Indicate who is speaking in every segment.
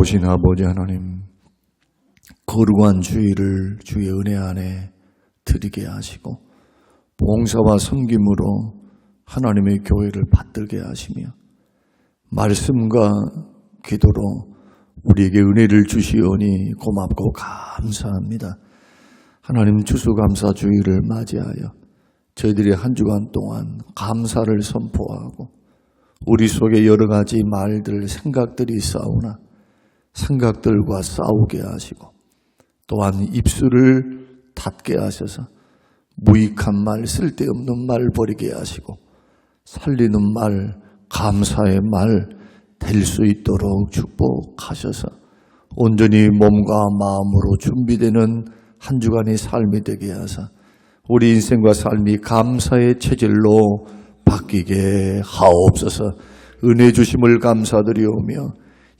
Speaker 1: 놀라우신 아버지 하나님, 거룩한 주일을 주의 은혜 안에 드리게 하시고 봉사와 섬김으로 하나님의 교회를 받들게 하시며 말씀과 기도로 우리에게 은혜를 주시오니 고맙고 감사합니다. 하나님 추수감사 주일을 맞이하여 저희들이 한 주간 동안 감사를 선포하고 우리 속에 여러 가지 말들, 생각들이 싸우나 생각들과 싸우게 하시고 또한 입술을 닫게 하셔서 무익한 말, 쓸데없는 말 버리게 하시고 살리는 말, 감사의 말 될 수 있도록 축복하셔서 온전히 몸과 마음으로 준비되는 한 주간의 삶이 되게 하사 우리 인생과 삶이 감사의 체질로 바뀌게 하옵소서. 은혜 주심을 감사드리오며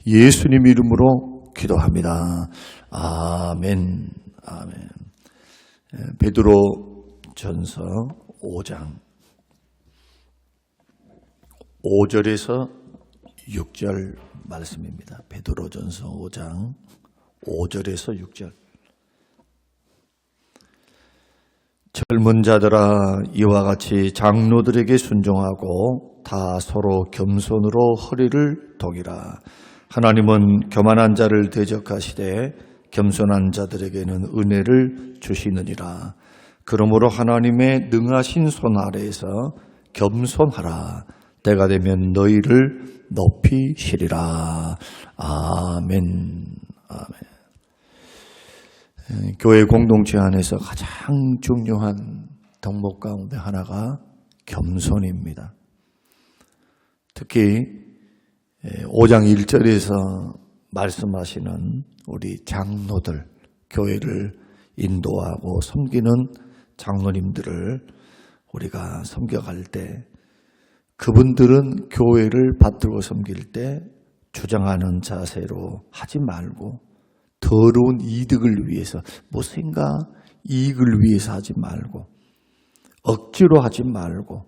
Speaker 1: 예수님 이름으로 기도합니다. 아멘. 아멘. 베드로전서 5장 5절에서 6절 말씀입니다. 베드로전서 5장 5절에서 6절. 젊은 자들아 이와 같이 장로들에게 순종하고 다 서로 겸손으로 허리를 독이라. 하나님은 교만한 자를 대적하시되 겸손한 자들에게는 은혜를 주시느니라. 그러므로 하나님의 능하신 손 아래에서 겸손하라. 때가 되면 너희를 높이시리라. 아멘. 아멘. 교회 공동체 안에서 가장 중요한 덕목 가운데 하나가 겸손입니다. 특히 5장 1절에서 말씀하시는 우리 장로들, 교회를 인도하고 섬기는 장로님들을 우리가 섬겨갈 때 그분들은 교회를 받들고 섬길 때 주장하는 자세로 하지 말고 더러운 이득을 위해서, 무엇인가 이익을 위해서 하지 말고 억지로 하지 말고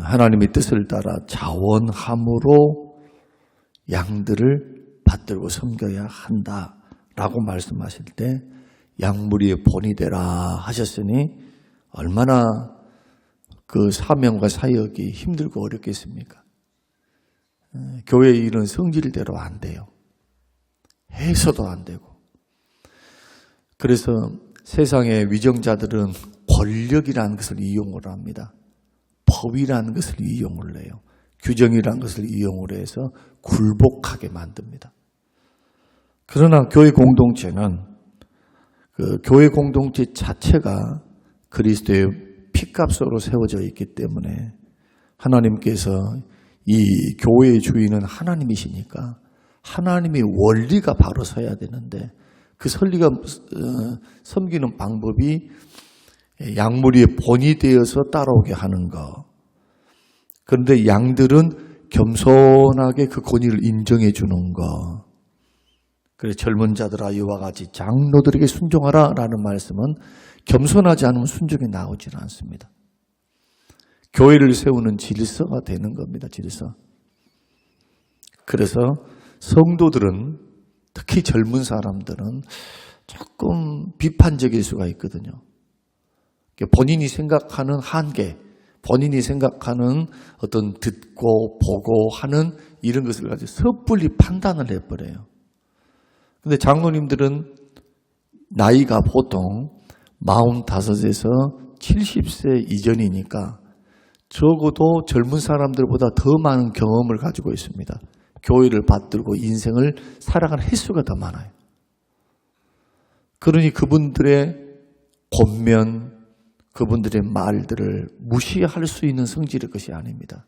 Speaker 1: 하나님의 뜻을 따라 자원함으로 양들을 받들고 섬겨야 한다라고 말씀하실 때 양무리의 본이 되라 하셨으니 얼마나 그 사명과 사역이 힘들고 어렵겠습니까? 교회의 일은 성질대로 안 돼요. 해서도 안 되고. 그래서 세상의 위정자들은 권력이라는 것을 이용을 합니다. 법이라는 것을 이용을 해요. 규정이라는 것을 이용을 해서 굴복하게 만듭니다. 그러나 교회 공동체는 그 교회 공동체 자체가 그리스도의 피값으로 세워져 있기 때문에 하나님께서 이 교회의 주인은 하나님이시니까 하나님의 원리가 바로 서야 되는데 그 설리가 섬기는 방법이 양무리의 본이 되어서 따라오게 하는 것. 그런데 양들은 겸손하게 그 권위를 인정해 주는 것. 그래서 젊은 자들아 이와 같이 장로들에게 순종하라 라는 말씀은 겸손하지 않으면 순종이 나오질 않습니다. 교회를 세우는 질서가 되는 겁니다. 질서. 그래서 성도들은 특히 젊은 사람들은 조금 비판적일 수가 있거든요. 본인이 생각하는 한계, 본인이 생각하는 어떤 듣고 보고 하는 이런 것을 가지고 섣불리 판단을 해버려요. 근데 장로님들은 나이가 보통 45에서 70세 이전이니까 적어도 젊은 사람들보다 더 많은 경험을 가지고 있습니다. 교회를 받들고 인생을 살아가는 횟수가 더 많아요. 그러니 그분들의 권면, 그분들의 말들을 무시할 수 있는 성질의 것이 아닙니다.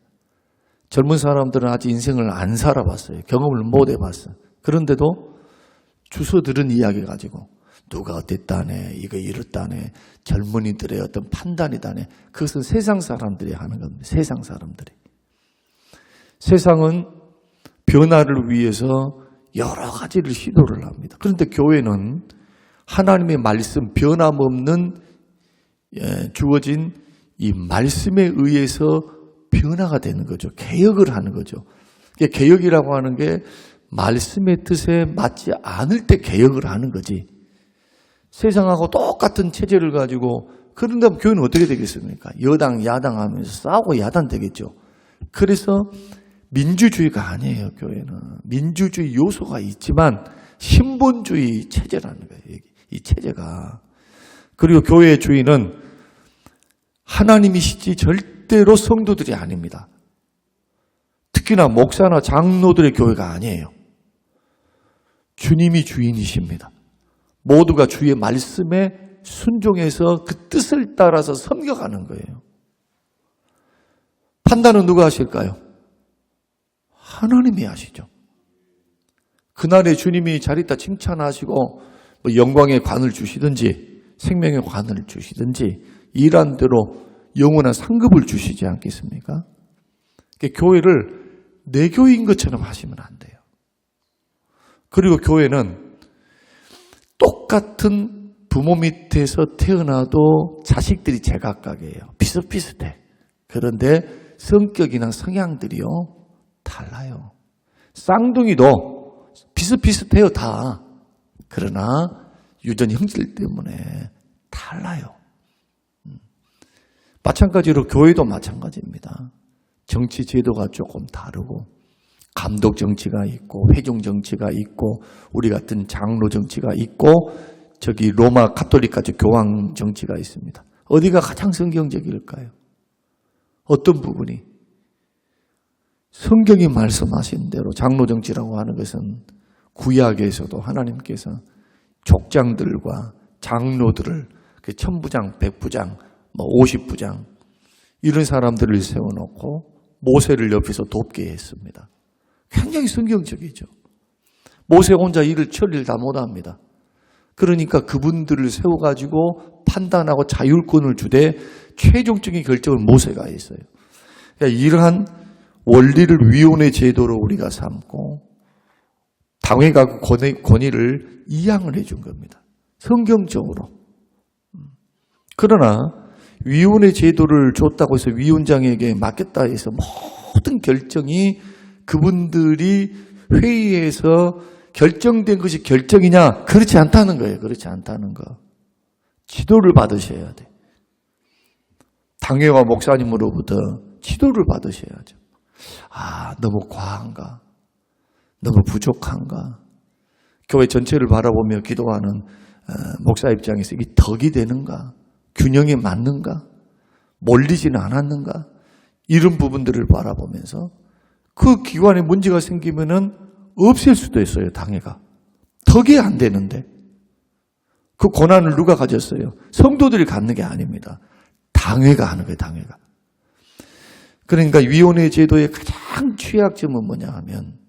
Speaker 1: 젊은 사람들은 아직 인생을 안 살아봤어요. 경험을 못 해봤어요. 그런데도 주워 들은 이야기 가지고 누가 어땠다네, 이거 이렇다네, 젊은이들의 어떤 판단이다네. 그것은 세상 사람들이 하는 겁니다. 세상 사람들이. 세상은 변화를 위해서 여러 가지를 시도를 합니다. 그런데 교회는 하나님의 말씀, 변함없는 주어진 이 말씀에 의해서 변화가 되는 거죠. 개혁을 하는 거죠. 개혁이라고 하는 게 말씀의 뜻에 맞지 않을 때 개혁을 하는 거지. 세상하고 똑같은 체제를 가지고 그런다면 교회는 어떻게 되겠습니까? 여당, 야당 하면서 싸우고 야단되겠죠. 그래서 민주주의가 아니에요, 교회는. 민주주의 요소가 있지만 신본주의 체제라는 거예요, 이 체제가. 그리고 교회의 주인은 하나님이시지 절대로 성도들이 아닙니다. 특히나 목사나 장로들의 교회가 아니에요. 주님이 주인이십니다. 모두가 주의 말씀에 순종해서 그 뜻을 따라서 섬겨가는 거예요. 판단은 누가 하실까요? 하나님이 하시죠. 그날에 주님이 자리다 칭찬하시고 뭐 영광의 관을 주시든지 생명의 관을 주시든지 일한 대로 영원한 상급을 주시지 않겠습니까? 교회를 내 교회인 것처럼 하시면 안 돼요. 그리고 교회는 똑같은 부모 밑에서 태어나도 자식들이 제각각이에요. 비슷비슷해. 그런데 성격이나 성향들이요 달라요. 쌍둥이도 비슷비슷해요 다. 그러나 유전 형질 때문에 달라요. 마찬가지로 교회도 마찬가지입니다. 정치 제도가 조금 다르고 감독 정치가 있고 회중 정치가 있고 우리 같은 장로 정치가 있고 저기 로마 가톨릭까지 교황 정치가 있습니다. 어디가 가장 성경적일까요? 어떤 부분이? 성경이 말씀하신 대로 장로 정치라고 하는 것은 구약에서도 하나님께서 족장들과 장로들을 그 천부장, 백부장, 50부장 이런 사람들을 세워놓고 모세를 옆에서 돕게 했습니다. 굉장히 성경적이죠. 모세 혼자 일을 처리를 다 못합니다. 그러니까 그분들을 세워가지고 판단하고 자율권을 주되 최종적인 결정을 모세가 했어요. 그러니까 이러한 원리를 위원회 제도로 우리가 삼고 당회가 권위를 이양을 해준 겁니다. 성경적으로. 그러나 위원회 제도를 줬다고 해서 위원장에게 맡겼다 해서 모든 결정이 그분들이 회의에서 결정된 것이 결정이냐? 그렇지 않다는 거예요. 그렇지 않다는 거. 지도를 받으셔야 돼. 당회와 목사님으로부터 지도를 받으셔야죠. 너무 과한가? 너무 부족한가? 교회 전체를 바라보며 기도하는 목사 입장에서 이 덕이 되는가? 균형이 맞는가? 몰리지는 않았는가? 이런 부분들을 바라보면서 그 기관에 문제가 생기면은 없앨 수도 있어요, 당회가. 덕이 안 되는데. 그 권한을 누가 가졌어요? 성도들이 갖는 게 아닙니다. 당회가 하는 거예요, 당회가. 그러니까 위원회 제도의 가장 취약점은 뭐냐 하면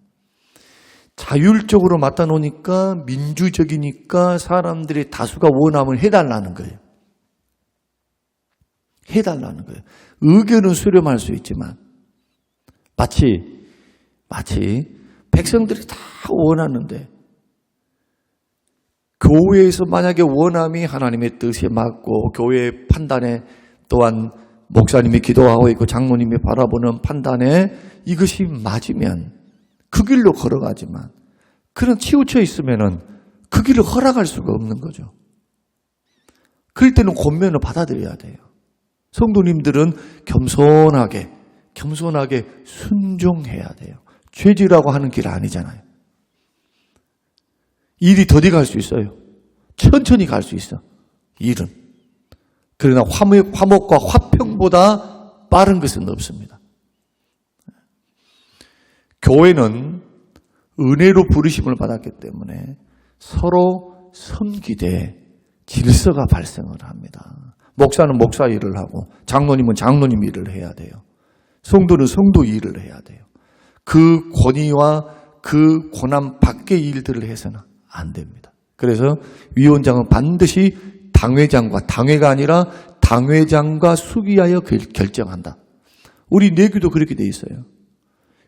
Speaker 1: 자율적으로 맡아 놓으니까 민주적이니까 사람들이 다수가 원하면 해달라는 거예요. 해달라는 거예요. 의견은 수렴할 수 있지만 마치 백성들이 다 원하는데 교회에서 만약에 원함이 하나님의 뜻에 맞고 교회의 판단에 또한 목사님이 기도하고 있고 장로님이 바라보는 판단에 이것이 맞으면 그 길로 걸어가지만 그런 치우쳐 있으면은 그 길을 허락할 수가 없는 거죠. 그럴 때는 권면을 받아들여야 돼요. 성도님들은 겸손하게 순종해야 돼요. 죄지라고 하는 길 아니잖아요. 일이 더디 갈 수 있어요. 천천히 갈 수 있어. 일은. 그러나 화목과 화평보다 빠른 것은 없습니다. 교회는 은혜로 부르심을 받았기 때문에 서로 섬기되 질서가 발생을 합니다. 목사는 목사 일을 하고 장로님은 장로님 일을 해야 돼요. 성도는 성도 일을 해야 돼요. 그 권위와 그 권한 밖의 일들을 해서는 안 됩니다. 그래서 위원장은 반드시 당회가 아니라 당회장과 수기하여 결정한다. 우리 내규도 그렇게 돼 있어요.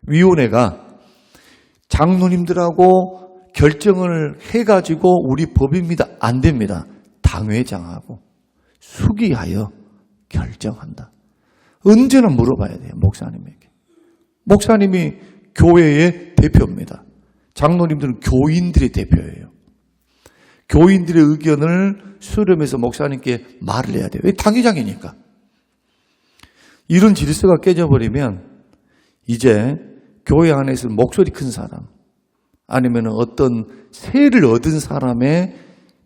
Speaker 1: 위원회가 장로님들하고 결정을 해가지고 우리 법입니다. 안 됩니다. 당회장하고 수기하여 결정한다. 언제나 물어봐야 돼요. 목사님에게. 목사님이 교회의 대표입니다. 장로님들은 교인들의 대표예요. 교인들의 의견을 수렴해서 목사님께 말을 해야 돼요. 왜? 당회장이니까. 이런 질서가 깨져버리면 이제 교회 안에서 목소리 큰 사람, 아니면 어떤 세를 얻은 사람의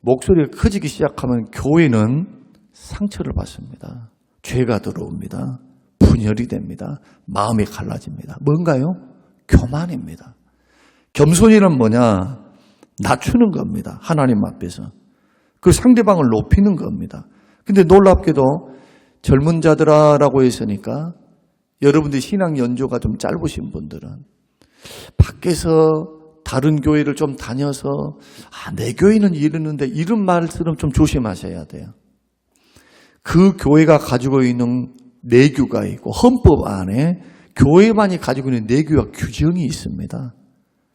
Speaker 1: 목소리가 커지기 시작하면 교회는 상처를 받습니다. 죄가 들어옵니다. 분열이 됩니다. 마음이 갈라집니다. 뭔가요? 교만입니다. 겸손이란 뭐냐? 낮추는 겁니다. 하나님 앞에서. 그 상대방을 높이는 겁니다. 근데 놀랍게도 젊은 자들아라고 했으니까 여러분들 신앙 연조가 좀 짧으신 분들은 밖에서 다른 교회를 좀 다녀서 내 교회는 이러는데 이런 말씀은 좀 조심하셔야 돼요. 그 교회가 가지고 있는 내규가 있고 헌법 안에 교회만이 가지고 있는 내규와 규정이 있습니다.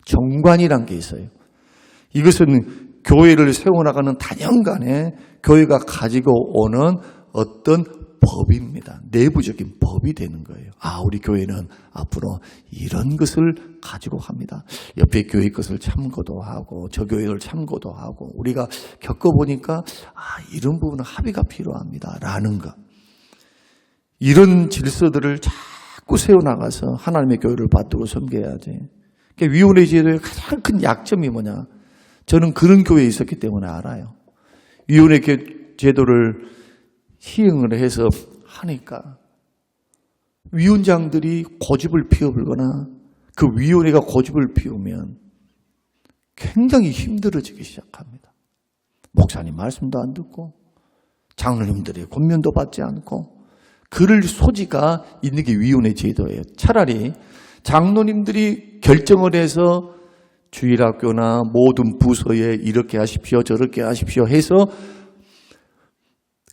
Speaker 1: 정관이란 게 있어요. 이것은 교회를 세워나가는 단연간에 교회가 가지고 오는 어떤 법입니다. 내부적인 법이 되는 거예요. 우리 교회는 앞으로 이런 것을 가지고 합니다. 옆에 교회 것을 참고도 하고 저 교회를 참고도 하고 우리가 겪어보니까 이런 부분은 합의가 필요합니다. 라는 것. 이런 질서들을 자꾸 세워나가서 하나님의 교회를 받들고 섬겨야지. 그러니까 위원회 제도의 가장 큰 약점이 뭐냐? 저는 그런 교회에 있었기 때문에 알아요. 위원회 제도를 시행을 해서 하니까 위원장들이 고집을 피워불거나 그 위원회가 고집을 피우면 굉장히 힘들어지기 시작합니다. 목사님 말씀도 안 듣고 장로님들의 권면도 받지 않고 그럴 소지가 있는 게 위원회 제도예요. 차라리 장로님들이 결정을 해서 주일학교나 모든 부서에 이렇게 하십시오 저렇게 하십시오 해서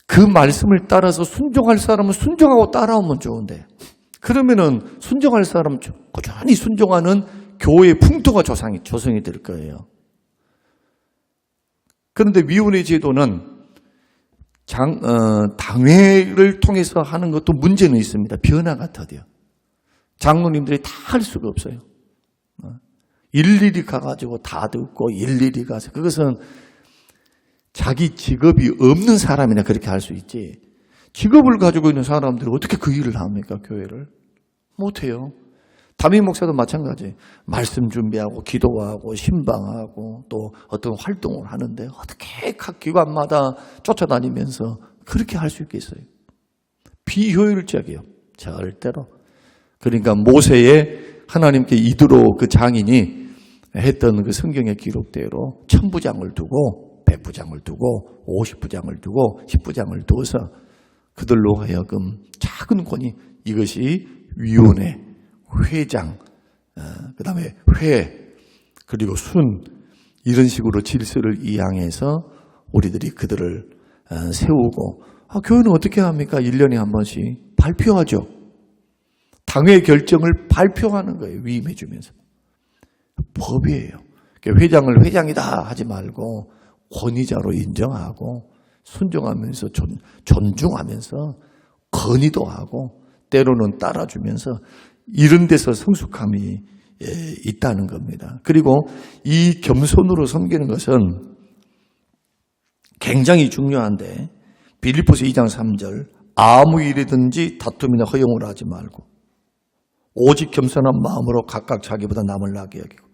Speaker 1: 그 말씀을 따라서 순종할 사람은 순종하고 따라오면 좋은데 그러면은 순종할 사람은 꾸준히 순종하는 교회의 풍토가 조성이 될 거예요. 그런데 위원회 제도는 당회를 통해서 하는 것도 문제는 있습니다. 변화가 더뎌요. 장로님들이 다 할 수가 없어요. 일일이 가가지고 다 듣고 일일이 가서 그것은 자기 직업이 없는 사람이나 그렇게 할 수 있지 직업을 가지고 있는 사람들은 어떻게 그 일을 합니까? 교회를 못해요. 담임 목사도 마찬가지. 말씀 준비하고 기도하고 신방하고 또 어떤 활동을 하는데 어떻게 각 기관마다 쫓아다니면서 그렇게 할 수 있겠어요? 비효율적이에요. 절대로. 그러니까 모세의 하나님께 이드로 그 장인이 했던 그 성경의 기록대로 1000부장을 두고 100부장을 두고 50부장을 두고 10부장을 두어서 그들로 하여금 작은 권위 이것이 위원회, 회장, 그 다음에 회, 그리고 순 이런 식으로 질서를 이양해서 우리들이 그들을 세우고 교회는 어떻게 합니까? 1년에 한 번씩 발표하죠. 당회 결정을 발표하는 거예요. 위임해 주면서. 법이에요. 회장을 회장이다 하지 말고 권위자로 인정하고 순종하면서 존중하면서 건의도 하고 때로는 따라주면서 이런 데서 성숙함이 있다는 겁니다. 그리고 이 겸손으로 섬기는 것은 굉장히 중요한데 빌립보서 2장 3절 아무 일이든지 다툼이나 허용을 하지 말고 오직 겸손한 마음으로 각각 자기보다 남을 나게 여기고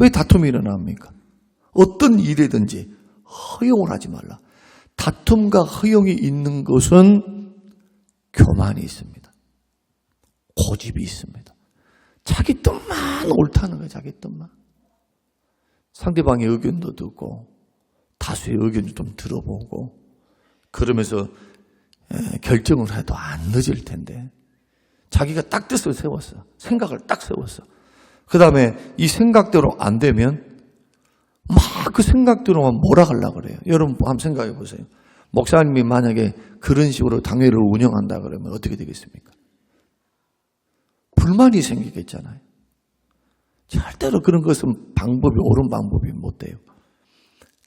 Speaker 1: 왜 다툼이 일어납니까? 어떤 일이든지 허용을 하지 말라. 다툼과 허용이 있는 것은 교만이 있습니다. 고집이 있습니다. 자기 뜻만 옳다는 거예요. 자기 뜻만. 상대방의 의견도 듣고 다수의 의견도 좀 들어보고 그러면서 결정을 해도 안 늦을 텐데 자기가 딱 뜻을 세웠어. 생각을 딱 세웠어. 그 다음에 이 생각대로 안 되면 막 그 생각대로만 몰아가려고 그래요. 여러분 한번 생각해 보세요. 목사님이 만약에 그런 식으로 당회를 운영한다 그러면 어떻게 되겠습니까? 불만이 생기겠잖아요. 절대로 그런 것은 옳은 방법이 못 돼요.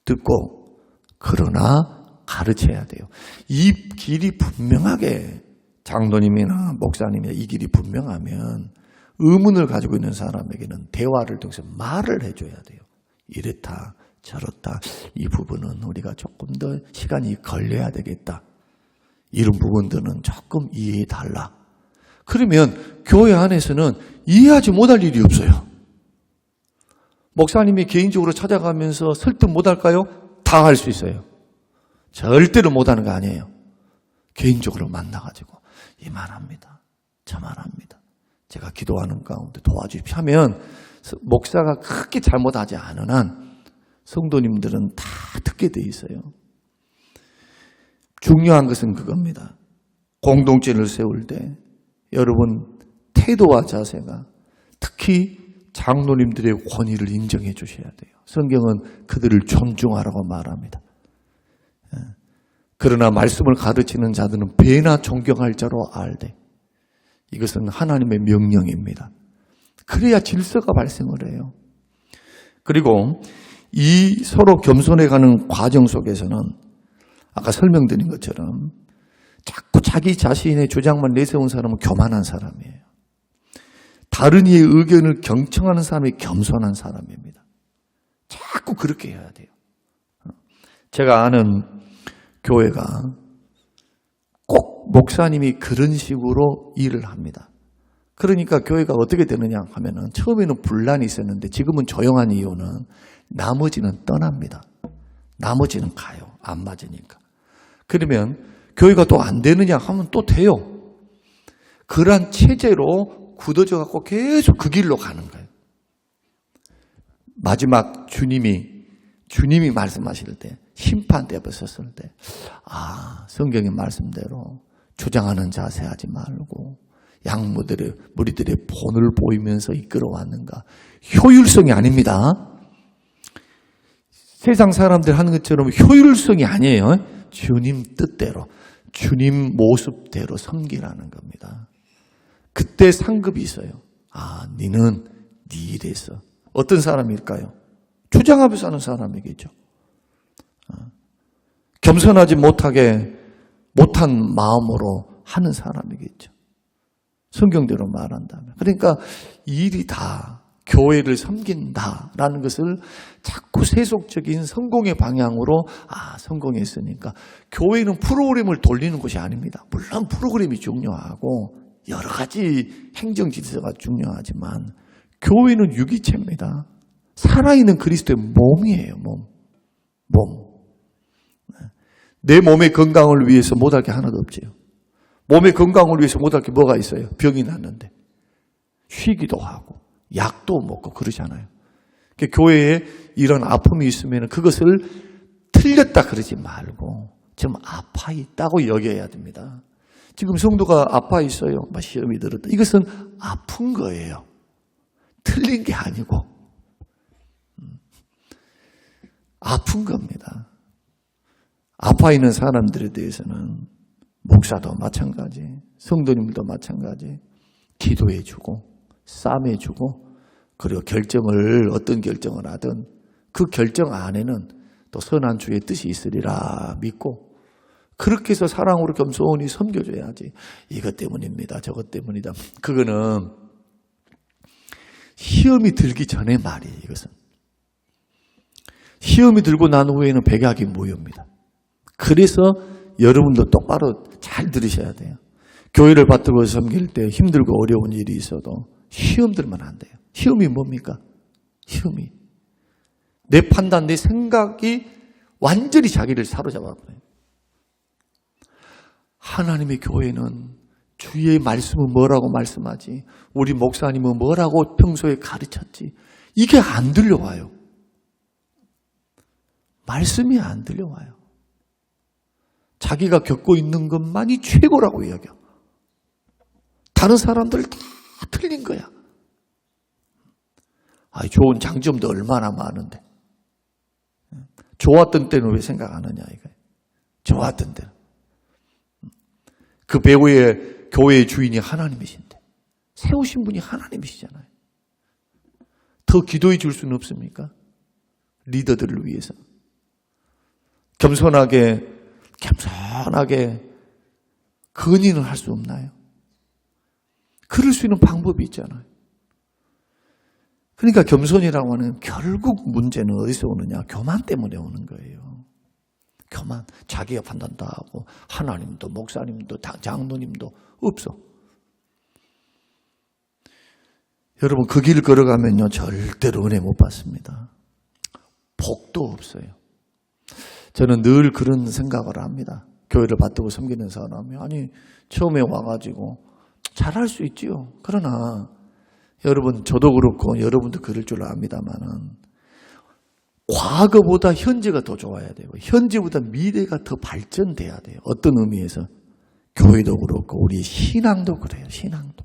Speaker 1: 듣고 그러나 가르쳐야 돼요. 이 길이 분명하게 장로님이나 목사님이나 이 길이 분명하면 의문을 가지고 있는 사람에게는 대화를 통해서 말을 해줘야 돼요. 이렇다 저렇다, 이 부분은 우리가 조금 더 시간이 걸려야 되겠다, 이런 부분들은 조금 이해해달라. 그러면 교회 안에서는 이해하지 못할 일이 없어요. 목사님이 개인적으로 찾아가면서 설득 못할까요? 다 할 수 있어요. 절대로 못하는 거 아니에요. 개인적으로 만나가지고 이 말합니다, 저 말합니다, 제가 기도하는 가운데 도와주십시오 하면 목사가 크게 잘못하지 않은 한 성도님들은 다 듣게 돼 있어요. 중요한 것은 그겁니다. 공동체를 세울 때 여러분 태도와 자세가, 특히 장로님들의 권위를 인정해 주셔야 돼요. 성경은 그들을 존중하라고 말합니다. 그러나 말씀을 가르치는 자들은 배나 존경할 자로 알되, 이것은 하나님의 명령입니다. 그래야 질서가 발생을 해요. 그리고 이 서로 겸손해가는 과정 속에서는 아까 설명드린 것처럼 자꾸 자기 자신의 주장만 내세운 사람은 교만한 사람이에요. 다른 이의 의견을 경청하는 사람이 겸손한 사람입니다. 자꾸 그렇게 해야 돼요. 제가 아는 교회가 꼭 목사님이 그런 식으로 일을 합니다. 그러니까 교회가 어떻게 되느냐 하면은 처음에는 분란이 있었는데 지금은 조용한 이유는 나머지는 떠납니다. 나머지는 가요. 안 맞으니까. 그러면 교회가 또 안 되느냐 하면 또 돼요. 그러한 체제로 굳어져 갖고 계속 그 길로 가는 거예요. 마지막 주님이 말씀하실 때, 심판대 앞에 섰을 때, 성경의 말씀대로 주장하는 자세 하지 말고 무리들의 본을 보이면서 이끌어왔는가. 효율성이 아닙니다. 세상 사람들 하는 것처럼 효율성이 아니에요. 주님 뜻대로, 주님 모습대로 섬기라는 겁니다. 그때 상급이 있어요. 너는 네 일에서. 어떤 사람일까요? 주장하면서 하는 사람이겠죠. 겸손하지 못한 마음으로 하는 사람이겠죠. 성경대로 말한다면. 그러니까 일이 다 교회를 섬긴다라는 것을 자꾸 세속적인 성공의 방향으로 성공했으니까 교회는 프로그램을 돌리는 것이 아닙니다. 물론 프로그램이 중요하고 여러 가지 행정 질서가 중요하지만 교회는 유기체입니다. 살아있는 그리스도의 몸이에요. 몸. 내 몸의 건강을 위해서 못할 게 하나도 없지요. 몸의 건강을 위해서 못할 게 뭐가 있어요? 병이 났는데 쉬기도 하고 약도 먹고 그러잖아요. 그러니까 교회에 이런 아픔이 있으면 그것을 틀렸다 그러지 말고 지금 아파 있다고 여겨야 됩니다. 지금 성도가 아파 있어요. 시험이 들었다. 이것은 아픈 거예요. 틀린 게 아니고 아픈 겁니다. 아파 있는 사람들에 대해서는 목사도 마찬가지, 성도님들도 마찬가지, 기도해주고 싸매주고, 그리고 어떤 결정을 하든 그 결정 안에는 또 선한 주의 뜻이 있으리라 믿고, 그렇게 해서 사랑으로 겸손히 섬겨줘야지. 이것 때문입니다, 저것 때문이다. 그거는 시험이 들기 전에 말이에요. 이것은 시험이 들고 난 후에는 백약이 무효입니다. 그래서 여러분도 똑바로 잘 들으셔야 돼요. 교회를 받들고 섬길 때 힘들고 어려운 일이 있어도 시험 들면 안 돼요. 시험이 뭡니까? 시험이 내 판단, 내 생각이 완전히 자기를 사로잡아버려요. 하나님의 교회는 주의 말씀은 뭐라고 말씀하지? 우리 목사님은 뭐라고 평소에 가르쳤지? 이게 안 들려와요. 말씀이 안 들려와요. 자기가 겪고 있는 것만이 최고라고 여겨. 다른 사람들 다 틀린 거야. 좋은 장점도 얼마나 많은데. 좋았던 때는 왜 생각 안 하냐 이거예요. 좋았던 때는. 그 배우의 교회의 주인이 하나님이신데, 세우신 분이 하나님이시잖아요. 더 기도해 줄 수는 없습니까? 리더들을 위해서. 겸손하게 건의는 할 수 없나요? 그럴 수 있는 방법이 있잖아요. 그러니까 겸손이라고 하는 결국 문제는 어디서 오느냐? 교만 때문에 오는 거예요. 교만. 자기가 판단 다 하고 하나님도 목사님도 장로님도 없어. 여러분 그 길 걸어가면요 절대로 은혜 못 받습니다. 복도 없어요. 저는 늘 그런 생각을 합니다. 교회를 받들고 섬기는 사람이 아니 처음에 와가지고 잘할 수 있지요. 그러나 여러분 저도 그렇고 여러분도 그럴 줄 압니다만은 과거보다 현재가 더 좋아야 되고 현재보다 미래가 더 발전돼야 돼요. 어떤 의미에서 교회도 그렇고 우리 신앙도 그래요. 신앙도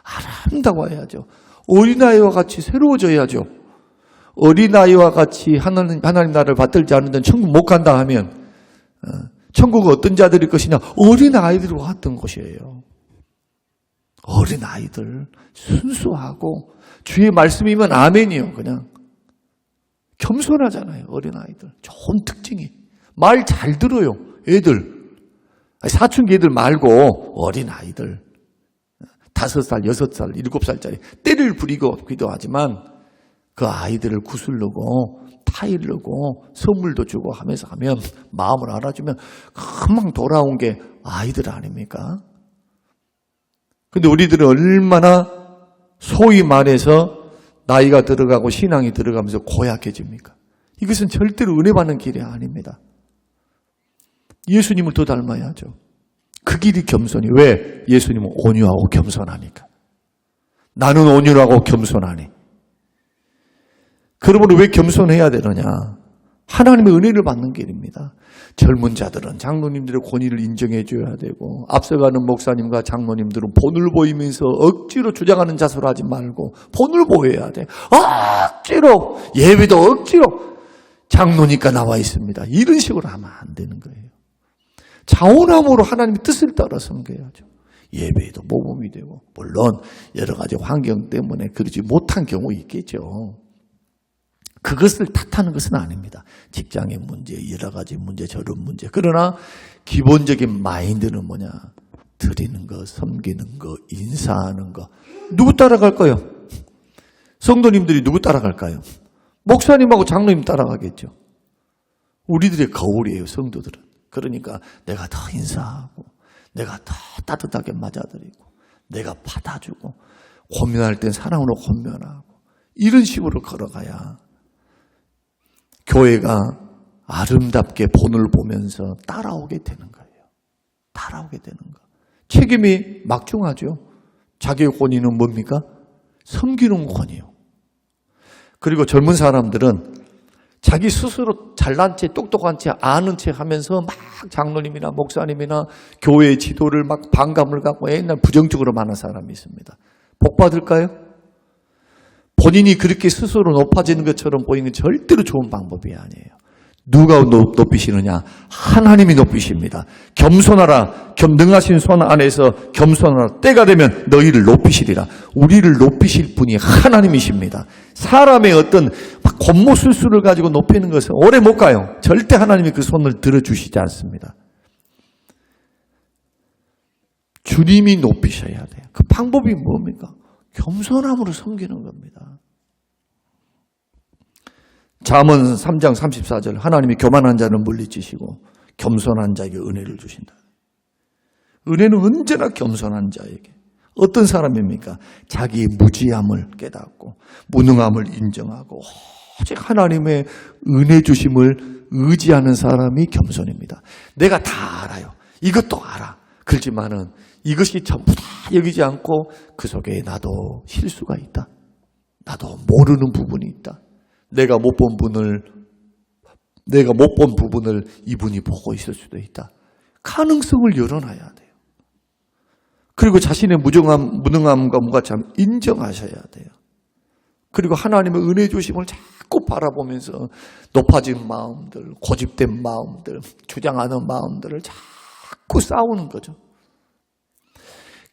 Speaker 1: 아름다워야죠. 어린아이와 같이 새로워져야죠. 어린아이와 같이 하나님 나라를 받들지 않는 데는 천국 못 간다 하면 천국은 어떤 자들일 것이냐? 어린아이들과 같은 곳이에요. 어린아이들 순수하고 주의 말씀이면 아멘이요. 그냥 겸손하잖아요. 어린아이들 좋은 특징이 말 잘 들어요. 애들 사춘기 애들 말고 어린아이들 5살, 6살, 7살짜리 때를 부리기도 하지만 그 아이들을 구슬르고 타일르고 선물도 주고 하면서 하면 마음을 알아주면 금방 돌아온 게 아이들 아닙니까? 근데 우리들은 얼마나 소위 말해서 나이가 들어가고 신앙이 들어가면서 고약해집니까? 이것은 절대로 은혜 받는 길이 아닙니다. 예수님을 더 닮아야죠. 그 길이 겸손이. 왜? 예수님은 온유하고 겸손하니까. 나는 온유하고 겸손하니. 그러므로 왜 겸손해야 되느냐? 하나님의 은혜를 받는 길입니다. 젊은 자들은 장로님들의 권위를 인정해 줘야 되고 앞서가는 목사님과 장로님들은 본을 보이면서 억지로 주장하는 자세로 하지 말고 본을 보여야 돼. 억지로 예배도 억지로 장로니까 나와 있습니다. 이런 식으로 하면 안 되는 거예요. 자원함으로 하나님의 뜻을 따라 섬겨야죠. 예배에도 모범이 되고 물론 여러 가지 환경 때문에 그러지 못한 경우 있겠죠. 그것을 탓하는 것은 아닙니다. 직장의 문제, 여러 가지 문제, 저런 문제. 그러나 기본적인 마인드는 뭐냐? 드리는 거, 섬기는 거, 인사하는 거. 누구 따라갈까요? 성도님들이 누구 따라갈까요? 목사님하고 장로님 따라가겠죠. 우리들의 거울이에요, 성도들은. 그러니까 내가 더 인사하고 내가 더 따뜻하게 맞아드리고 내가 받아주고 권면할 땐 사랑으로 권면하고 이런 식으로 걸어가야 교회가 아름답게 본을 보면서 따라오게 되는 거예요. 따라오게 되는 거. 책임이 막중하죠. 자기의 권위는 뭡니까? 섬기는 권위요. 그리고 젊은 사람들은 자기 스스로 잘난 체, 똑똑한 체, 아는 체 하면서 막 장로님이나 목사님이나 교회의 지도를 막 반감을 갖고 옛날 부정적으로 많은 사람이 있습니다. 복 받을까요? 본인이 그렇게 스스로 높아지는 것처럼 보이는 건 절대로 좋은 방법이 아니에요. 누가 높이시느냐? 하나님이 높이십니다. 겸손하라. 능하신 손 안에서 겸손하라. 때가 되면 너희를 높이시리라. 우리를 높이실 분이 하나님이십니다. 사람의 어떤 겉모술수를 가지고 높이는 것은 오래 못 가요. 절대 하나님이 그 손을 들어주시지 않습니다. 주님이 높이셔야 돼요. 그 방법이 뭡니까? 겸손함으로 섬기는 겁니다. 잠언 3장 34절 하나님이 교만한 자는 물리치시고 겸손한 자에게 은혜를 주신다. 은혜는 언제나 겸손한 자에게. 어떤 사람입니까? 자기의 무지함을 깨닫고 무능함을 인정하고 오직 하나님의 은혜 주심을 의지하는 사람이 겸손입니다. 내가 다 알아요. 이것도 알아. 그렇지만은 이것이 전부 다 여기지 않고 그 속에 나도 실수가 있다. 나도 모르는 부분이 있다. 내가 못 본 부분을 이분이 보고 있을 수도 있다. 가능성을 열어놔야 돼요. 그리고 자신의 무능함과 무가참 인정하셔야 돼요. 그리고 하나님의 은혜 주심을 자꾸 바라보면서 높아진 마음들, 고집된 마음들, 주장하는 마음들을 자꾸 싸우는 거죠.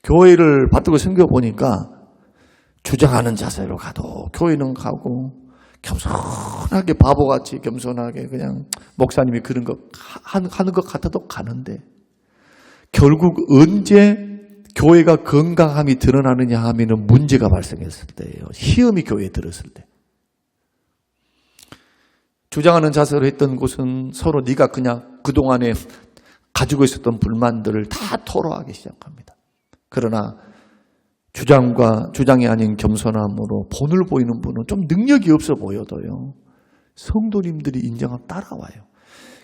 Speaker 1: 교회를 받들고 섬겨보니까 주장하는 자세로 가도 교회는 가고 겸손하게 바보같이 겸손하게 그냥 목사님이 그런 거 하는 것 같아도 가는데 결국 언제 교회가 건강함이 드러나느냐 하면은 문제가 발생했을 때예요. 시험이 교회에 들었을 때. 주장하는 자세로 했던 곳은 서로 네가 그냥 그동안에 가지고 있었던 불만들을 다 토로하기 시작합니다. 그러나 주장이 아닌 겸손함으로 본을 보이는 분은 좀 능력이 없어 보여도요. 성도님들이 인정하면 따라와요.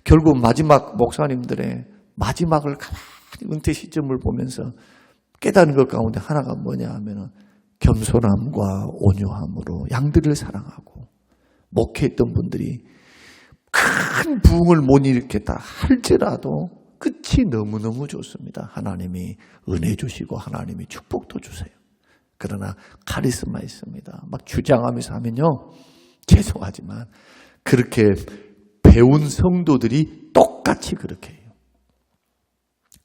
Speaker 1: 결국 마지막 목사님들의 마지막을 가만히 은퇴 시점을 보면서 깨닫는 것 가운데 하나가 뭐냐 하면은 겸손함과 온유함으로 양들을 사랑하고 목회했던 분들이 큰 부흥을 못 일으켰다 할지라도 끝이 너무너무 좋습니다. 하나님이 은혜 주시고 하나님이 축복도 주세요. 그러나 카리스마 있습니다. 막 주장하면서 하면요. 죄송하지만 그렇게 배운 성도들이 똑같이 그렇게 해요.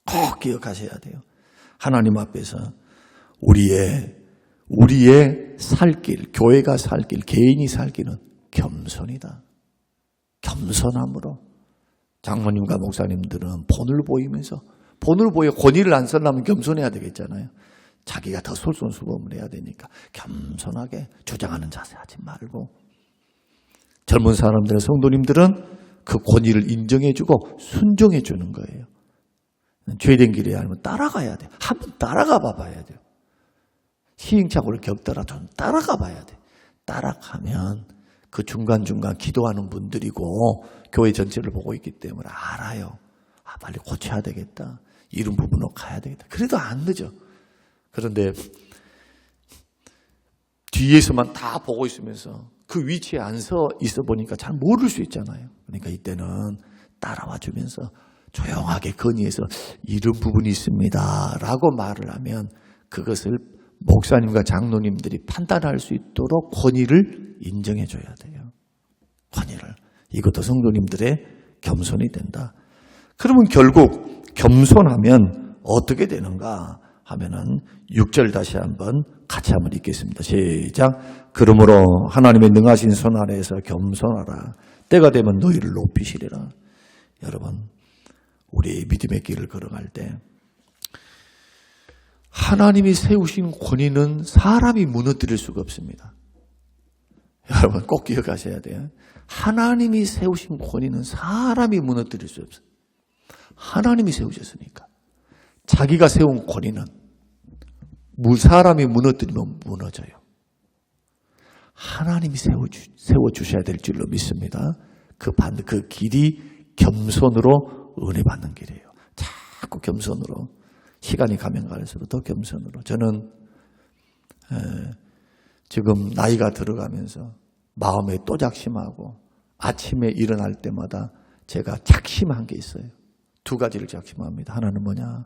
Speaker 1: 꼭 기억하셔야 돼요. 하나님 앞에서 우리의 살 길, 교회가 살 길, 개인이 살 길은 겸손이다. 겸손함으로. 장모님과 목사님들은 본을 보이면서 본을 보여 권위를 안 쓰려면 겸손해야 되겠잖아요. 자기가 더 솔선수범을 해야 되니까 겸손하게 주장하는 자세 하지 말고 젊은 사람들은 성도님들은 그 권위를 인정해주고 순종해주는 거예요. 죄된 길이 아니면 따라가야 돼요. 한번 따라가 봐야 돼요. 시행착오를 겪더라도 따라가 봐야 돼요. 따라가면 그 중간중간 기도하는 분들이고 교회 전체를 보고 있기 때문에 알아요. 아, 빨리 고쳐야 되겠다. 이런 부분으로 가야 되겠다. 그래도 안 늦어. 그런데 뒤에서만 다 보고 있으면서 그 위치에 안 서 있어 보니까 잘 모를 수 있잖아요. 그러니까 이때는 따라와 주면서 조용하게 건의해서 이런 부분이 있습니다. 라고 말을 하면 그것을 목사님과 장로님들이 판단할 수 있도록 권위를 인정해 줘야 돼요. 권위를. 이것도 성도님들의 겸손이 된다. 그러면 결국 겸손하면 어떻게 되는가 하면은 6절 다시 한번 같이 한번 읽겠습니다. 시작. 그러므로 하나님의 능하신 손 아래에서 겸손하라. 때가 되면 너희를 높이시리라. 여러분, 우리 믿음의 길을 걸어갈 때 하나님이 세우신 권위는 사람이 무너뜨릴 수가 없습니다. 여러분 꼭 기억하셔야 돼요. 하나님이 세우신 권위는 사람이 무너뜨릴 수 없어요. 하나님이 세우셨으니까. 자기가 세운 권위는 사람이 무너뜨리면 무너져요. 하나님이 세워주셔야 될 줄로 믿습니다. 그 길이 겸손으로 은혜 받는 길이에요. 자꾸 겸손으로. 시간이 가면 갈수록 더 겸손으로. 저는 지금 나이가 들어가면서 마음에 또 작심하고 아침에 일어날 때마다 제가 작심한 게 있어요. 두 가지를 작심합니다. 하나는 뭐냐?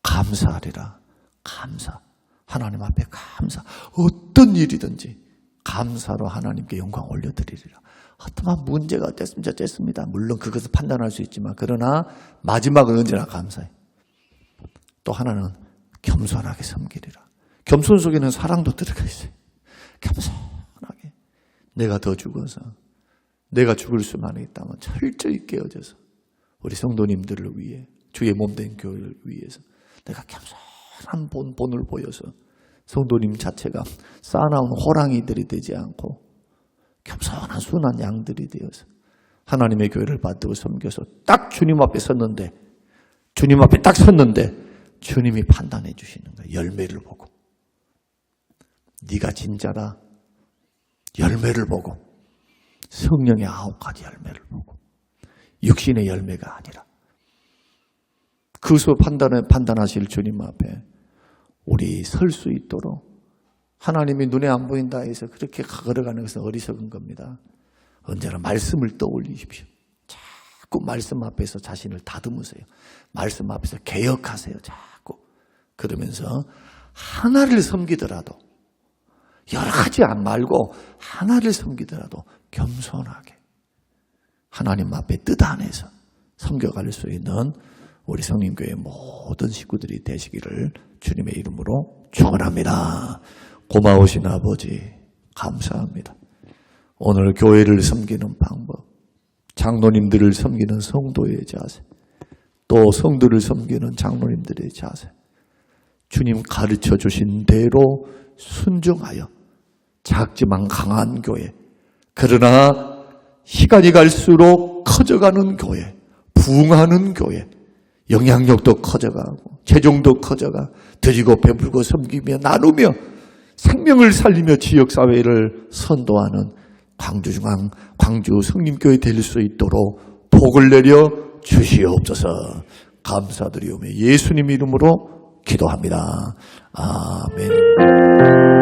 Speaker 1: 감사하리라. 감사. 하나님 앞에 감사. 어떤 일이든지 감사로 하나님께 영광 올려드리리라. 어떠한 문제가 어땠습니다. 물론 그것을 판단할 수 있지만 그러나 마지막은 언제나 감사해. 또 하나는 겸손하게 섬기리라. 겸손 속에는 사랑도 들어가 있어요. 겸손하게. 내가 더 죽어서 내가 죽을 수만 있다면 철저히 깨어져서 우리 성도님들을 위해 주의 몸된 교회를 위해서 내가 겸손한 본을 보여서 성도님 자체가 쌓아나온 호랑이들이 되지 않고 겸손한 순한 양들이 되어서 하나님의 교회를 받들고 섬겨서 딱 주님 앞에 섰는데 주님 앞에 딱 섰는데 주님이 판단해 주시는 거예요. 열매를 보고. 네가 진짜다. 열매를 보고. 성령의 9가지 열매를 보고. 육신의 열매가 아니라. 그것을 판단하실 주님 앞에 우리 설 수 있도록 하나님이 눈에 안 보인다 해서 그렇게 걸어가는 것은 어리석은 겁니다. 언제나 말씀을 떠올리십시오. 자꾸 말씀 앞에서 자신을 다듬으세요. 말씀 앞에서 개혁하세요. 자꾸. 그러면서 하나를 섬기더라도 여러 가지 안 말고 하나를 섬기더라도 겸손하게 하나님 앞에 뜻 안에서 섬겨갈 수 있는 우리 성림교회 모든 식구들이 되시기를 주님의 이름으로 축원합니다. 고마우신 아버지 감사합니다. 오늘 교회를 섬기는 방법, 장로님들을 섬기는 성도의 자세, 또 성도를 섬기는 장로님들의 자세, 주님 가르쳐 주신 대로 순종하여 작지만 강한 교회, 그러나 시간이 갈수록 커져가는 교회, 부흥하는 교회, 영향력도 커져가고 재정도 커져가 드리고 베풀고 섬기며 나누며 생명을 살리며 지역사회를 선도하는 광주중앙 광주 성림교회 될 수 있도록 복을 내려 주시옵소서. 감사드리오며 예수님 이름으로 기도합니다. 아멘.